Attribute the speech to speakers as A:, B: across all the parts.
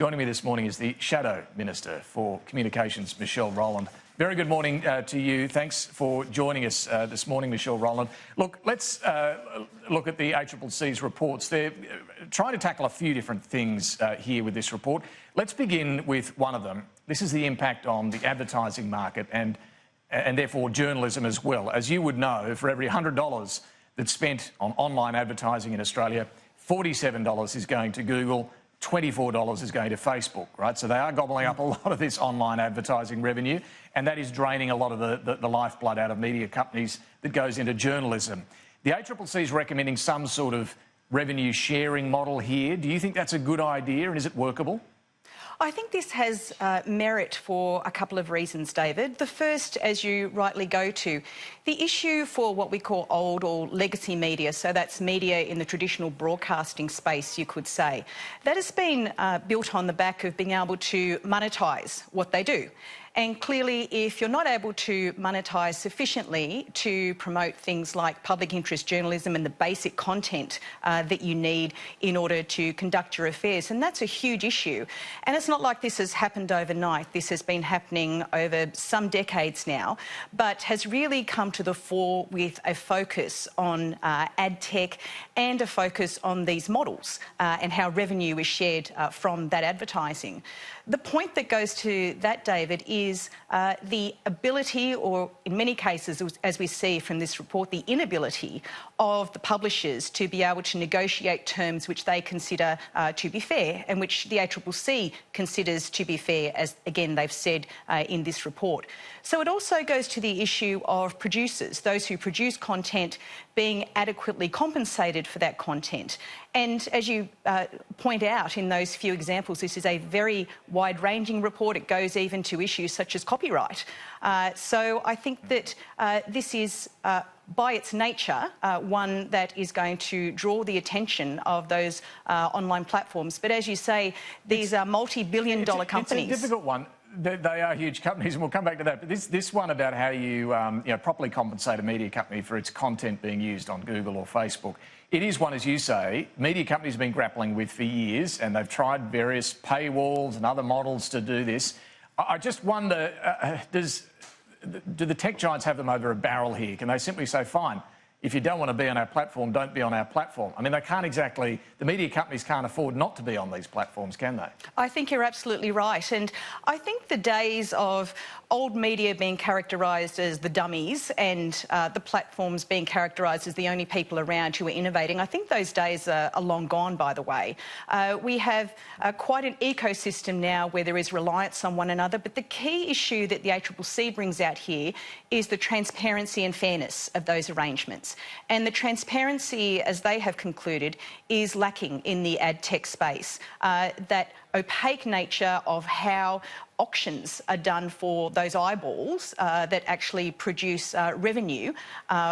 A: Joining me this morning is the Shadow Minister for Communications, Michelle Rowland. Very good morning to you. Thanks for joining us this morning, Michelle Rowland. Look, let's look at the ACCC's reports. They're trying to tackle a few different things here with this report. Let's begin with one of them. This is the impact on the advertising market and therefore journalism as well. As you would know, for every $100 that's spent on online advertising in Australia, $47 is going to Google, $24 is going to Facebook, right? So they are gobbling up a lot of this online advertising revenue, and that is draining a lot of the lifeblood out of media companies that goes into journalism. The ACCC is recommending some sort of revenue sharing model here. Do you think that's a good idea, and is it workable?
B: I think this has merit for a couple of reasons, David. The first, as you rightly go to, the issue for what we call old or legacy media, so that's media in the traditional broadcasting space, you could say, that has been built on the back of being able to monetise what they do. And clearly, if you're not able to monetise sufficiently to promote things like public interest journalism and the basic content that you need in order to conduct your affairs, and that's a huge issue. And it's not like this has happened overnight. This has been happening over some decades now, but has really come to the fore with a focus on ad tech and a focus on these models and how revenue is shared from that advertising. The point that goes to that, David, is the ability, or in many cases, as we see from this report, the inability of the publishers to be able to negotiate terms which they consider to be fair and which the ACCC considers to be fair, as, again, they've said in this report. So it also goes to the issue of producers, those who produce content being adequately compensated for that content. And as you point out in those few examples, this is a very wide-ranging report. It goes even to issues such as copyright. So I think that this is, by its nature, one that is going to draw the attention of those online platforms. But as you say, these are multi-billion-dollar companies.
A: It's a difficult one. They are huge companies, and we'll come back to that. But this one about how you, properly compensate a media company for its content being used on Google or Facebook, it is one, as you say, media companies have been grappling with for years, and they've tried various paywalls and other models to do this. I just wonder, do the tech giants have them over a barrel here? Can they simply say, fine, if you don't want to be on our platform, don't be on our platform? I mean, they can't exactly, the media companies can't afford not to be on these platforms, can they? I
B: think you're absolutely right. And I think the days of old media being characterised as the dummies and the platforms being characterised as the only people around who are innovating, I think those days are long gone, by the way. We have quite an ecosystem now where there is reliance on one another, but the key issue that the ACCC brings out here is the transparency and fairness of those arrangements. And the transparency, as they have concluded, is lacking in the ad tech space. That opaque nature of how auctions are done for those eyeballs that actually produce revenue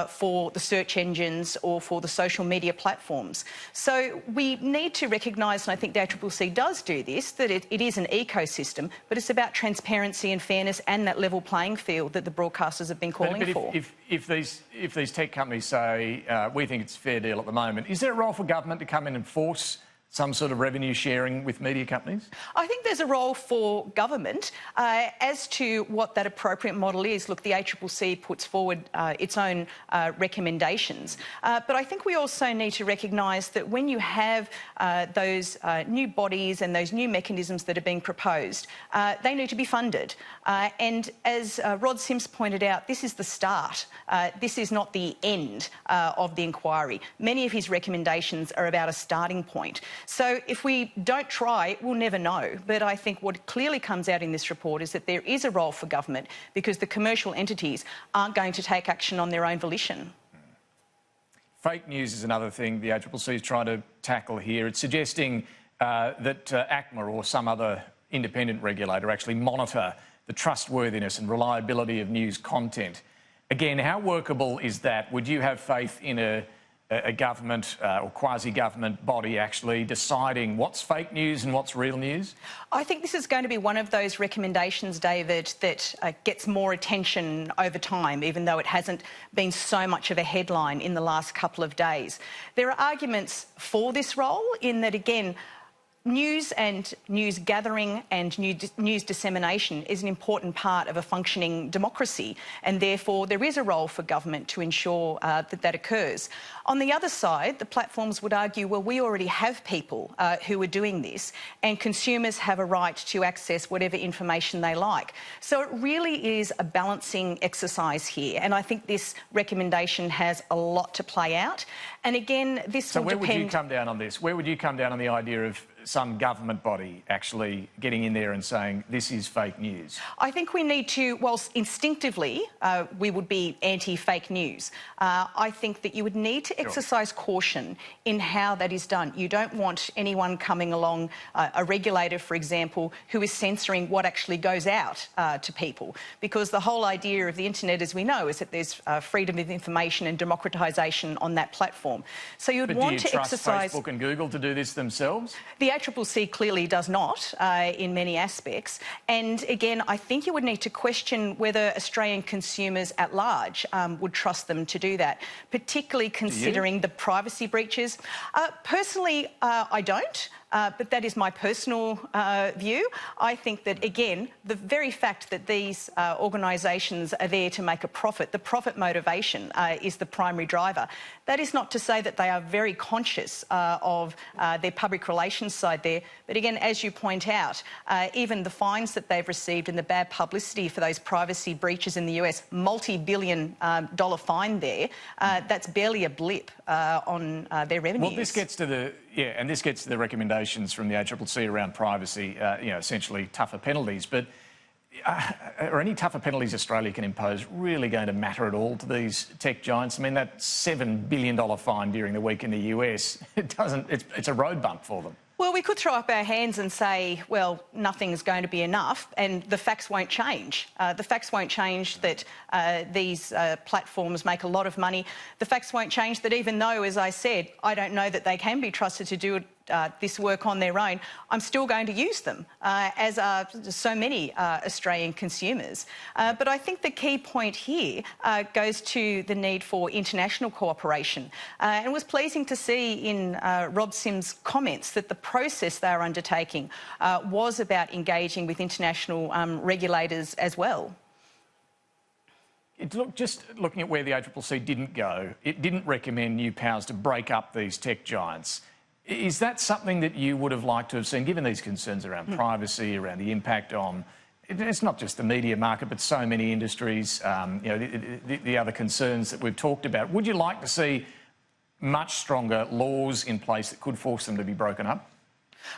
B: for the search engines or for the social media platforms. So we need to recognise, and I think the ACCC does do this, that it is an ecosystem, but it's about transparency and fairness and that level playing field that the broadcasters have been calling for.
A: If these tech companies say, we think it's a fair deal at the moment, is there a role for government to come in and force some sort of revenue sharing with media companies?
B: I think there's a role for government as to what that appropriate model is. Look, the ACCC puts forward its own recommendations. But I think we also need to recognise that when you have those new bodies and those new mechanisms that are being proposed, they need to be funded. And as Rod Sims pointed out, this is the start. This is not the end of the inquiry. Many of his recommendations are about a starting point. So if we don't try, we'll never know. But I think what clearly comes out in this report is that there is a role for government because the commercial entities aren't going to take action on their own volition.
A: Fake news is another thing the ACCC is trying to tackle here. It's suggesting that ACMA or some other independent regulator actually monitor the trustworthiness and reliability of news content. Again, how workable is that? Would you have faith in a government or quasi-government body actually deciding what's fake news and what's real news?
B: I think this is going to be one of those recommendations, David, that gets more attention over time, even though it hasn't been so much of a headline in the last couple of days. There are arguments for this role in that, again, News and news gathering and news dissemination is an important part of a functioning democracy, and therefore there is a role for government to ensure that that occurs. On the other side, the platforms would argue, well, we already have people who are doing this, and consumers have a right to access whatever information they like. So it really is a balancing exercise here, and I think this recommendation has a lot to play out. And again, this will depend...
A: So where would you come down on this? Where would you come down on the idea of some government body actually getting in there and saying this is fake news?
B: I think we need to, whilst instinctively we would be anti-fake news, I think that you would need to exercise caution in how that is done. You don't want anyone coming along, a regulator, for example, who is censoring what actually goes out to people, because the whole idea of the internet, as we know, is that there's freedom of information and democratisation on that platform. So you'd want to exercise...
A: Facebook and Google to do this themselves?
B: The ACCC clearly does not in many aspects. And again, I think you would need to question whether Australian consumers at large would trust them to do that, particularly considering the privacy breaches. Personally, I don't. But that is my personal view. I think that, again, the very fact that these organisations are there to make a profit, the profit motivation is the primary driver. That is not to say that they are very conscious of their public relations side there. But again, as you point out, even the fines that they've received and the bad publicity for those privacy breaches in the US, multi-billion-dollar fine there, that's barely a blip on their revenues.
A: Well, this gets to the... Yeah, and this gets to the recommendations from the ACCC around privacy, essentially tougher penalties. But are any tougher penalties Australia can impose really going to matter at all to these tech giants? I mean, that $7 billion fine during the week in the US, it's a road bump for them.
B: Well, we could throw up our hands and say, well, nothing's going to be enough, and the facts won't change. The facts won't change that these platforms make a lot of money. The facts won't change that even though, as I said, I don't know that they can be trusted to do this work on their own, I'm still going to use them, as are so many Australian consumers. But I think the key point here goes to the need for international cooperation. And it was pleasing to see in Rob Sims' comments that the process they are undertaking was about engaging with international regulators as well.
A: Just looking at where the ACCC didn't go, it didn't recommend new powers to break up these tech giants. Is that something that you would have liked to have seen, given these concerns around privacy, around the impact on, it's not just the media market, but so many industries, the other concerns that we've talked about? Would you like to see much stronger laws in place that could force them to be broken up?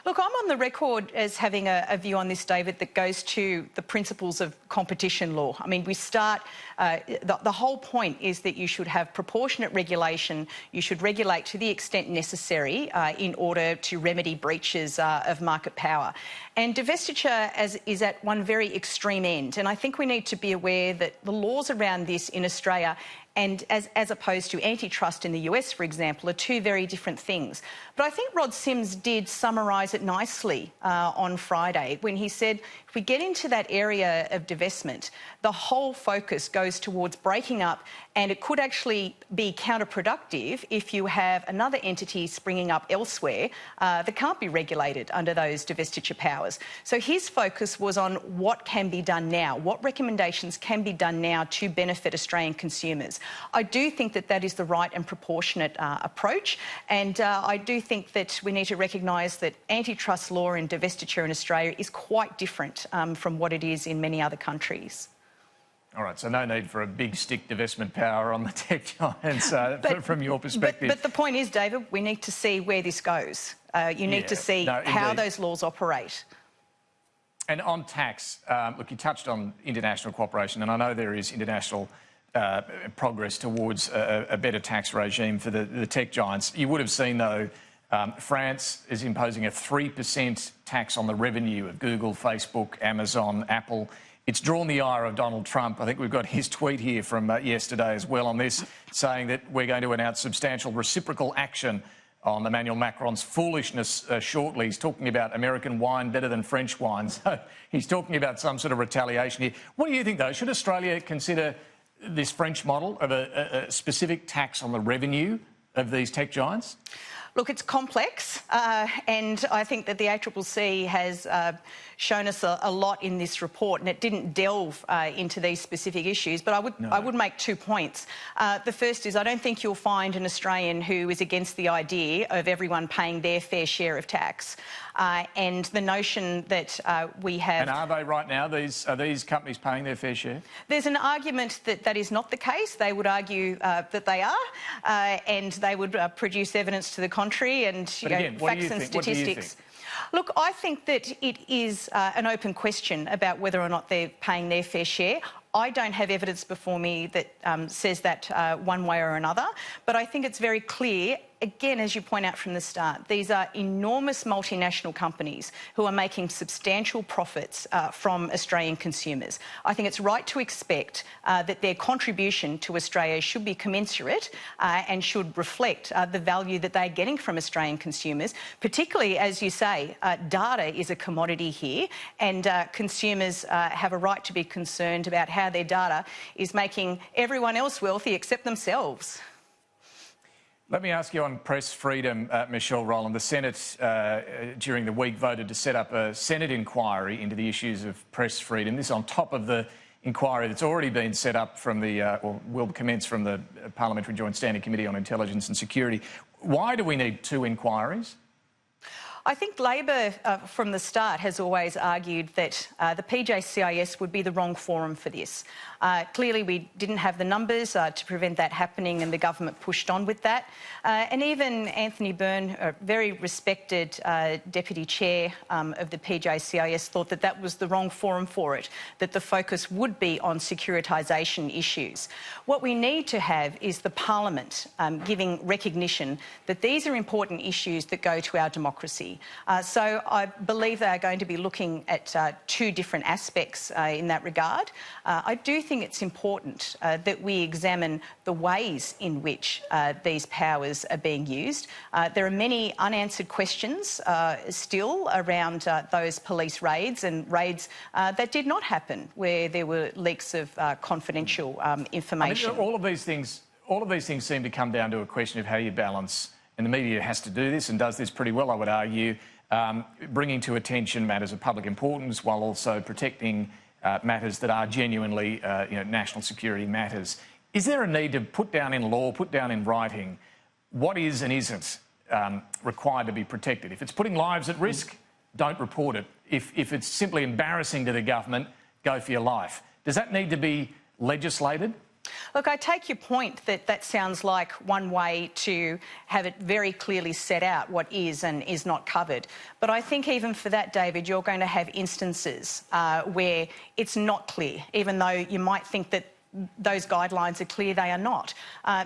B: Look, I'm on the record as having a view on this, David, that goes to the principles of competition law. I mean, we start... the whole point is that you should have proportionate regulation. You should regulate to the extent necessary in order to remedy breaches of market power. And divestiture is at one very extreme end. And I think we need to be aware that the laws around this in Australia and as opposed to antitrust in the US, for example, are two very different things. But I think Rod Sims did summarise it nicely on Friday when he said, if we get into that area of divestment, the whole focus goes towards breaking up, and it could actually be counterproductive if you have another entity springing up elsewhere that can't be regulated under those divestiture powers. So his focus was on what can be done now, what recommendations can be done now to benefit Australian consumers. I do think that that is the right and proportionate approach, and I do think that we need to recognise that antitrust law and divestiture in Australia is quite different from what it is in many other countries.
A: All right, so no need for a big stick divestment power on the tech giants from your perspective.
B: But the point is, David, we need to see where this goes. You need to see how those laws operate.
A: And on tax, look, you touched on international cooperation, and I know there is international progress towards a better tax regime for the tech giants. You would have seen, though, France is imposing a 3% tax on the revenue of Google, Facebook, Amazon, Apple. It's drawn the ire of Donald Trump. I think we've got his tweet here from yesterday as well on this, saying that we're going to announce substantial reciprocal action on Emmanuel Macron's foolishness shortly. He's talking about American wine better than French wine. So he's talking about some sort of retaliation here. What do you think, though? Should Australia consider this French model of a specific tax on the revenue of these tech giants?
B: Look, it's complex, and I think that the ACCC has shown us a lot in this report, and it didn't delve into these specific issues. But I would make 2 points. The first is I don't think you'll find an Australian who is against the idea of everyone paying their fair share of tax. And the notion that we have...
A: And are they right now? Are these companies paying their fair share?
B: There's an argument that that is not the case. They would argue that they are, and they would produce evidence to the contrary and facts and statistics. Look, I think that it is an open question about whether or not they're paying their fair share. I don't have evidence before me that says that one way or another, but I think it's very clear, again, as you point out from the start, these are enormous multinational companies who are making substantial profits from Australian consumers. I think it's right to expect that their contribution to Australia should be commensurate and should reflect the value that they're getting from Australian consumers, particularly, as you say, data is a commodity here, and consumers have a right to be concerned about how their data is making everyone else wealthy except themselves.
A: Let me ask you on press freedom, Michelle Rowland. The Senate, during the week, voted to set up a Senate inquiry into the issues of press freedom. This on top of the inquiry that's already been set up from the, or will commence from the Parliamentary Joint Standing Committee on Intelligence and Security. Why do we need 2 inquiries?
B: I think Labor, from the start, has always argued that the PJCIS would be the wrong forum for this. Clearly, we didn't have the numbers to prevent that happening, and the government pushed on with that. And even Anthony Byrne, a very respected Deputy Chair of the PJCIS, thought that that was the wrong forum for it, that the focus would be on securitisation issues. What we need to have is the Parliament giving recognition that these are important issues that go to our democracy. So I believe they are going to be looking at 2 different aspects in that regard. I do think it's important that we examine the ways in which these powers are being used. There are many unanswered questions still around those police raids and raids that did not happen where there were leaks of confidential information.
A: I mean, all of these things seem to come down to a question of how you balance, and the media has to do this and does this pretty well, I would argue, bringing to attention matters of public importance while also protecting matters that are genuinely national security matters. Is there a need to put down in law, put down in writing, what is and isn't required to be protected? If it's putting lives at risk, don't report it. If it's simply embarrassing to the government, go for your life. Does that need to be legislated?
B: Look, I take your point that that sounds like one way to have it very clearly set out what is and is not covered. But I think even for that, David, you're going to have instances where it's not clear, even though you might think that those guidelines are clear, they are not.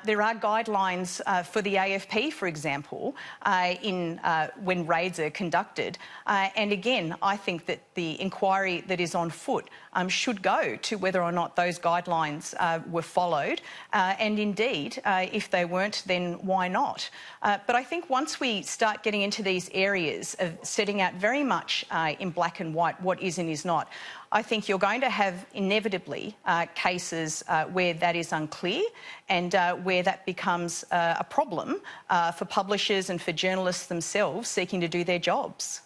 B: There are guidelines for the AFP, for example, when raids are conducted. And again, I think that the inquiry that is on foot should go to whether or not those guidelines were followed. And indeed, if they weren't, then why not? But I think once we start getting into these areas of setting out very much in black and white what is and is not, I think you're going to have inevitably cases where that is unclear and where that becomes a problem for publishers and for journalists themselves seeking to do their jobs.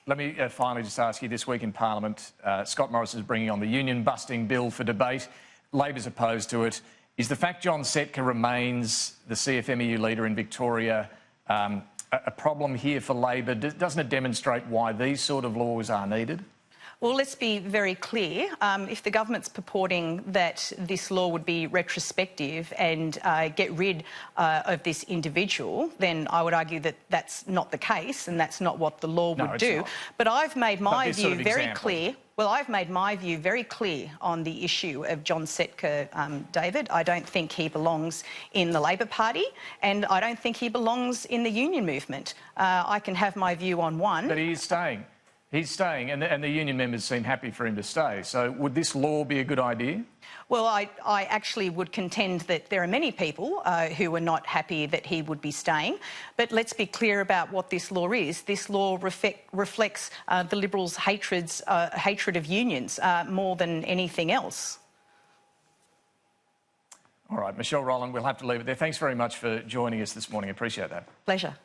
A: Let me finally just ask you, this week in Parliament, Scott Morrison is bringing on the Union-Busting bill for debate. Labor's opposed to it. Is the fact John Setka remains the CFMEU leader in Victoria a problem here for Labor? Doesn't it demonstrate why these sort of laws are needed?
B: Well, let's be very clear. If the government's purporting that this law would be retrospective and get rid of this individual, then I would argue that that's not the case and that's not what the law would do.
A: Not.
B: But I've made my view
A: sort of
B: very
A: example.
B: clear. Well, I've made my view very clear on the issue of John Setka, David. I don't think he belongs in the Labor Party and I don't think he belongs in the union movement. I can have my view on one.
A: But he is staying. He's staying, and the union members seem happy for him to stay. So would this law be a good idea?
B: Well, I actually would contend that there are many people who are not happy that he would be staying. But let's be clear about what this law is. This law reflects the Liberals' hatred of unions more than anything else.
A: All right, Michelle Rowland, we'll have to leave it there. Thanks very much for joining us this morning. Appreciate that.
B: Pleasure.